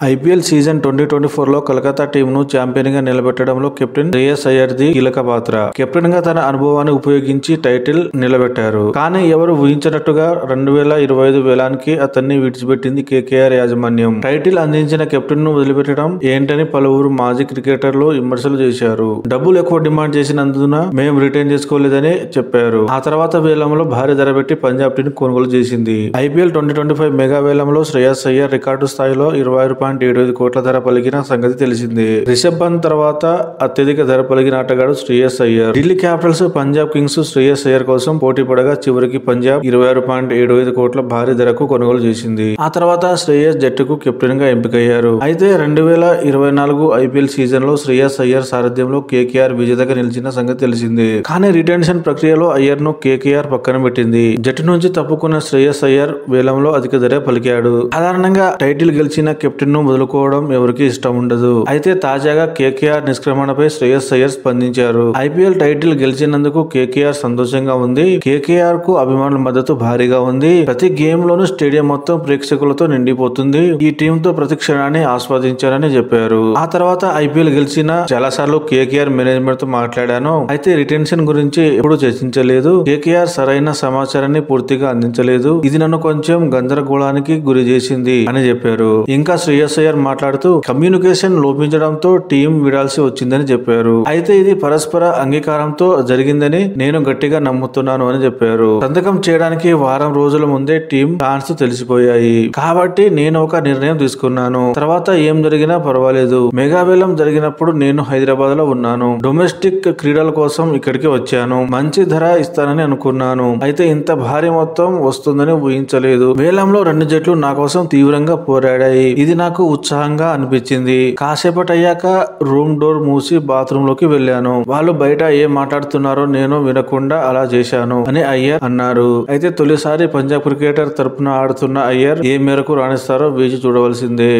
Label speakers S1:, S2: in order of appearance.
S1: IPL season 2024లో Kolkata టీంను champion గా నిలబెట్టడంలో captain Shreyas అయ్యర్ది కీలక పాత్ర. కెప్టెన్ గా తన అనుభవాన్ని ఉపయోగించి టైటిల్ నిలబెట్టారు. కానీ ఎవరు ఊహించినట్టుగా 2025 వేలానికి అతన్ని విడిచిపెట్టింది కేకేఆర్ యాజమాన్యం. టైటిల్ అందించిన కెప్టెన్ ను వదిలిపెట్టడం ఏంటని పలువురు మాజీ క్రికెటర్లు విమర్శలు చేశారు. డబ్బులు ఎక్కువ డిమాండ్ చేసినందున మేము రిటైన్ చేసుకోలేదని చెప్పారు. ఆ తర్వాత వేలంలో భారీ ధర పెట్టి పంజాబ్ టీం కొనుగోలు చేసింది. ఐపీఎల్ 2025 మెగా వేలంలో శ్రేయస్ అయ్యర్ రికార్డు స్థాయిలో 25.75 కోట్ల ధర పలికిన సంగతి తెలిసిందే. రిషబ్ పంత్ తర్వాత అత్యధిక ధర పలికిన ఆటగాడు శ్రేయస్ అయ్యర్. ఢిల్లీ క్యాపిటల్స్, పంజాబ్ కింగ్స్ శ్రేయస్ అయ్యర్ కోసం పోటీ పడగా చివరికి పంజాబ్ 26.75 కోట్ల భారీ ధరకు కొనుగోలు చేసింది. ఆ తర్వాత శ్రేయస్ జట్టుకు కెప్టెన్ గా ఎంపికయ్యారు. అయితే 2024 ఐపీఎల్ సీజన్ లో శ్రేయస్ అయ్యర్ సారథ్యంలో కేకేఆర్ విజేతగా నిలిచిన సంగతి తెలిసిందే. కానీ రిటెన్షన్ ప్రక్రియలో అయ్యర్ ను కేకేఆర్ పక్కన పెట్టింది. జట్టు నుంచి తప్పుకున్న శ్రేయస్ అయ్యర్ వేలంలో అధిక ధర పలికాడు. సాధారణంగా టైటిల్ గెలిచిన కెప్టెన్ ను వదులుకోవడం ఎవరికి ఇష్టం ఉండదు. అయితే తాజాగా కేకేఆర్ నిష్క్రమణపై శ్రేయస్ అయ్యర్ స్పందించారు. ఐపీఎల్ టైటిల్ గెలిచినందుకు కేకేఆర్ సంతోషంగా ఉంది. కేకేఆర్ కు అభిమానుల మద్దతు భారీగా ఉంది. ప్రతి గేమ్ లోనూ స్టేడియం మొత్తం ప్రేక్షకులతో నిండిపోతుంది. ఈ టీం తో ప్రతి క్షణాన్ని ఆస్వాదించారని చెప్పారు. ఆ తర్వాత ఐపీఎల్ గెలిచిన చాలా సార్లు కేకేఆర్ మేనేజ్మెంట్ తో మాట్లాడాను. అయితే రిటెన్షన్ గురించి ఎప్పుడు చర్చించలేదు. కేకేఆర్ సరైన సమాచారాన్ని పూర్తిగా అందించలేదు. ఇది నన్ను కొంచెం గందరగోళానికి గురి చేసింది అని చెప్పారు. ఇంకా శ్రేయస్ అయ్యర్ మాట్లాడుతూ కమ్యూనికేషన్ లోపించడంతో టీం విడాల్సి వచ్చిందని చెప్పారు. అయితే ఇది పరస్పర అంగీకారంతో జరిగిందని నేను గట్టిగా నమ్ముతున్నాను అని చెప్పారు. సంతకం చేయడానికి వారం రోజుల ముందే టీం ప్లాన్స్ తెలిసిపోయాయి. కాబట్టి నేను ఒక నిర్ణయం తీసుకున్నాను. తర్వాత ఏం జరిగినా పర్వాలేదు. మెగా వేలం జరిగినప్పుడు నేను హైదరాబాద్ లో ఉన్నాను. డొమెస్టిక్ క్రీడల కోసం ఇక్కడికి వచ్చాను. మంచి ధర ఇస్తానని అనుకున్నాను. అయితే ఇంత భారీ మొత్తం వస్తుందని ఊహించలేదు. వేలంలో రెండు జట్లు నా కోసం తీవ్రంగా పోరాడాయి. ఇది నాకు ఉత్సాహంగా అనిపించింది. కాసేపటయ్యాక రూమ్ డోర్ మూసి బాత్రూమ్ లోకి వెళ్ళాను. వాళ్ళు బయట ఏం మాట్లాడుతున్నారో నేను వినకుండా అలా చేశాను అని అయ్యర్ అన్నారు. అయితే తొలిసారి పంజాబ్ క్రికెటర్ తరపున ఆడుతున్న అయ్యర్ ఏ మేరకు రాణిస్తారో వేచి చూడవలసిందే.